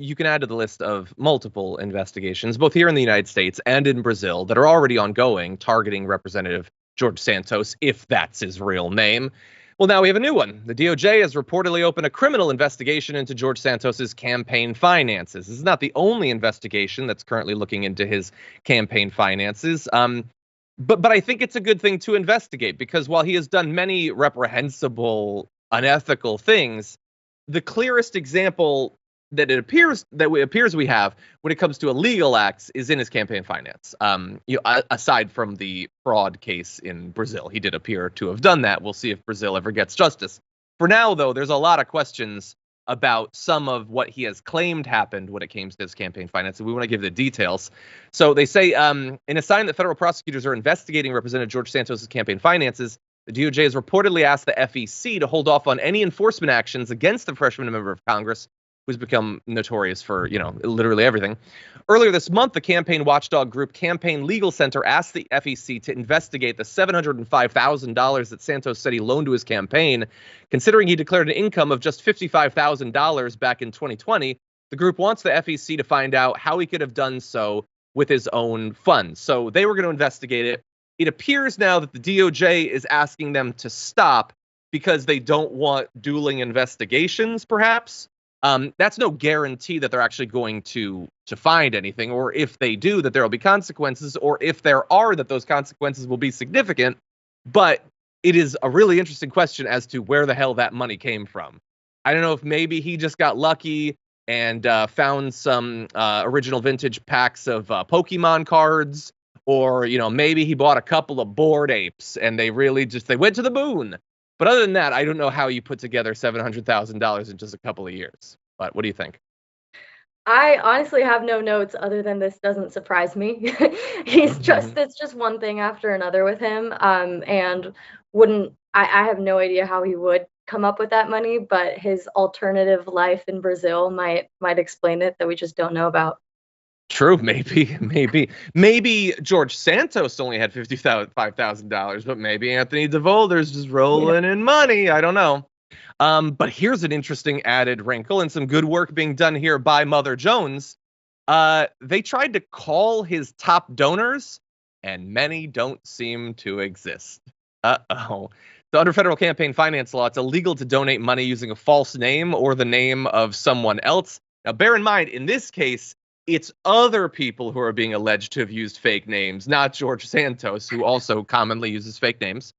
you can add to the list of multiple investigations, both here in the United States and in Brazil, that are already ongoing, targeting Representative George Santos, if that's his real name. Well, now we have a new one. The DOJ has reportedly opened a criminal investigation into George Santos's campaign finances. This is not the only investigation that's currently looking into his campaign finances. But I think it's a good thing to investigate, because while he has done many reprehensible, unethical things, the clearest example that it appears we have when it comes to illegal acts is in his campaign finance. Aside from the fraud case in Brazil, he did appear to have done that. We'll see if Brazil ever gets justice. For now, though, there's a lot of questions about some of what he has claimed happened when it came to his campaign finance, and we want to give the details. So they say, in a sign that federal prosecutors are investigating Representative George Santos' campaign finances, the DOJ has reportedly asked the FEC to hold off on any enforcement actions against the freshman member of Congress, who's become notorious for, literally everything. Earlier this month, the campaign watchdog group Campaign Legal Center asked the FEC to investigate the $705,000 that Santos said he loaned to his campaign. Considering he declared an income of just $55,000 back in 2020, the group wants the FEC to find out how he could have done so with his own funds. So they were going to investigate it. It appears now that the DOJ is asking them to stop because they don't want dueling investigations, perhaps. That's no guarantee that they're actually going to find anything, or if they do, that there will be consequences, or if there are, that those consequences will be significant. But it is a really interesting question as to where the hell that money came from. I don't know if maybe he just got lucky and found some original vintage packs of Pokemon cards, or maybe he bought a couple of Bored Apes and they went to the moon. But other than that, I don't know how you put together $700,000 in just a couple of years. But what do you think? I honestly have no notes other than this doesn't surprise me. It's just one thing after another with him. And I have no idea how he would come up with that money, but his alternative life in Brazil might explain it, that we just don't know about. True, maybe George Santos only had $55,000, but maybe Anthony DeVolder's just rolling in money. I don't know. But here's an interesting added wrinkle and some good work being done here by Mother Jones. They tried to call his top donors, and many don't seem to exist. So under federal campaign finance law, it's illegal to donate money using a false name or the name of someone else. Now, bear in mind, in this case, it's other people who are being alleged to have used fake names, not George Santos, who also commonly uses fake names.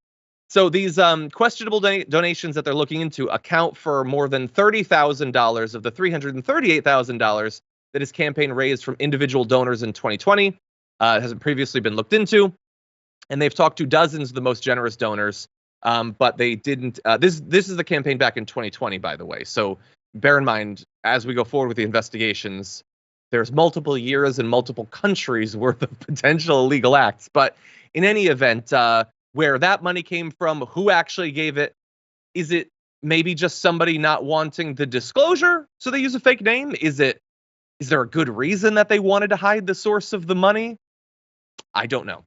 So these questionable donations that they're looking into account for more than $30,000 of the $338,000 that his campaign raised from individual donors in 2020. It hasn't previously been looked into. And they've talked to dozens of the most generous donors, but they didn't. This is the campaign back in 2020, by the way. So bear in mind, as we go forward with the investigations, there's multiple years and multiple countries worth of potential illegal acts. But in any event, where that money came from, who actually gave it, is it maybe just somebody not wanting the disclosure, so they use a fake name? Is there a good reason that they wanted to hide the source of the money? I don't know.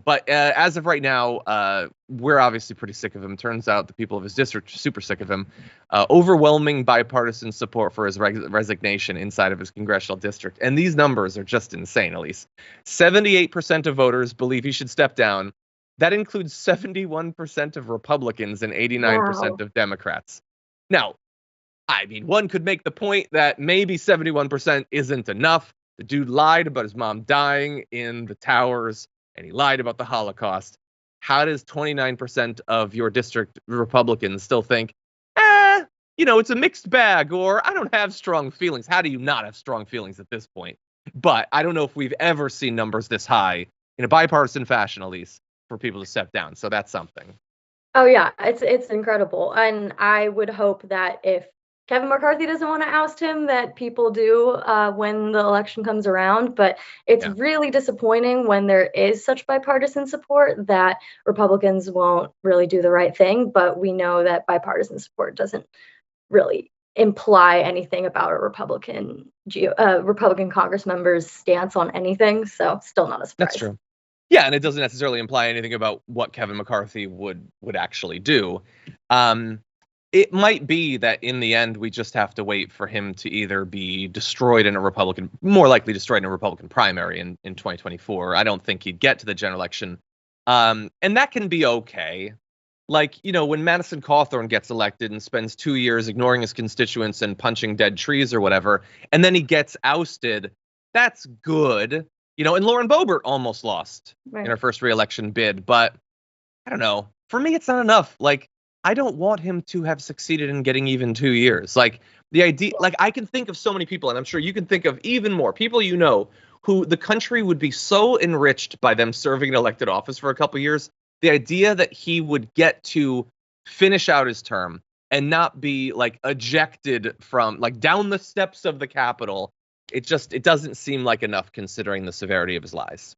But as of right now, we're obviously pretty sick of him. Turns out the people of his district are super sick of him. Overwhelming bipartisan support for his resignation inside of his congressional district. And these numbers are just insane, Elise. 78% of voters believe he should step down. That includes 71% of Republicans and 89% of Democrats. Now, I mean, one could make the point that maybe 71% isn't enough. The dude lied about his mom dying in the towers, and he lied about the Holocaust. How does 29% of your district Republicans still think, it's a mixed bag, or I don't have strong feelings? How do you not have strong feelings at this point? But I don't know if we've ever seen numbers this high in a bipartisan fashion, Elise, for people to step down. So that's something. Oh, yeah, it's incredible. And I would hope that if Kevin McCarthy doesn't want to oust him, that people do when the election comes around. But it's really disappointing when there is such bipartisan support that Republicans won't really do the right thing. But we know that bipartisan support doesn't really imply anything about a Republican Congress member's stance on anything. So still not a surprise. That's true. Yeah, and it doesn't necessarily imply anything about what Kevin McCarthy would actually do. it might be that in the end we just have to wait for him to either be destroyed in a Republican, more likely destroyed in a Republican primary in 2024. I don't think he'd get to the general election. And that can be okay. Like, when Madison Cawthorn gets elected and spends 2 years ignoring his constituents and punching dead trees or whatever, and then he gets ousted, that's good. And Lauren Boebert almost lost in her first re-election bid, but I don't know. For me, it's not enough. Like, I don't want him to have succeeded in getting even 2 years. Like, the idea, like, I can think of so many people, and I'm sure you can think of even more people who the country would be so enriched by them serving in elected office for a couple years. The idea that he would get to finish out his term and not be, like, ejected from, like, down the steps of the Capitol, it doesn't seem like enough considering the severity of his lies.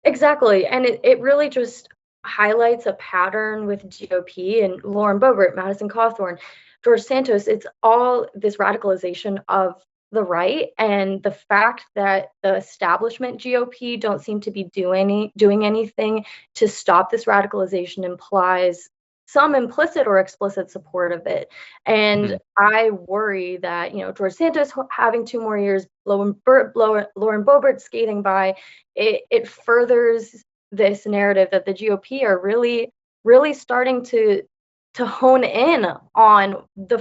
Exactly. And it really just highlights a pattern with GOP and Lauren Boebert, Madison Cawthorn, George Santos. It's all this radicalization of the right, and the fact that the establishment GOP don't seem to be doing anything to stop this radicalization implies some implicit or explicit support of it. And I worry that, George Santos having 2 more years, Lauren Boebert skating by, it furthers this narrative that the GOP are really, really starting to hone in on the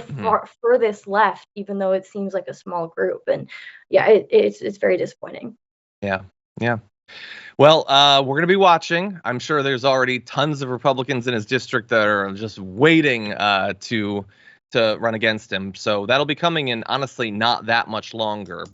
furthest left, even though it seems like a small group. And yeah, it's very disappointing. Yeah. Well, we're going to be watching. I'm sure there's already tons of Republicans in his district that are just waiting to run against him. So that'll be coming in, honestly, not that much longer.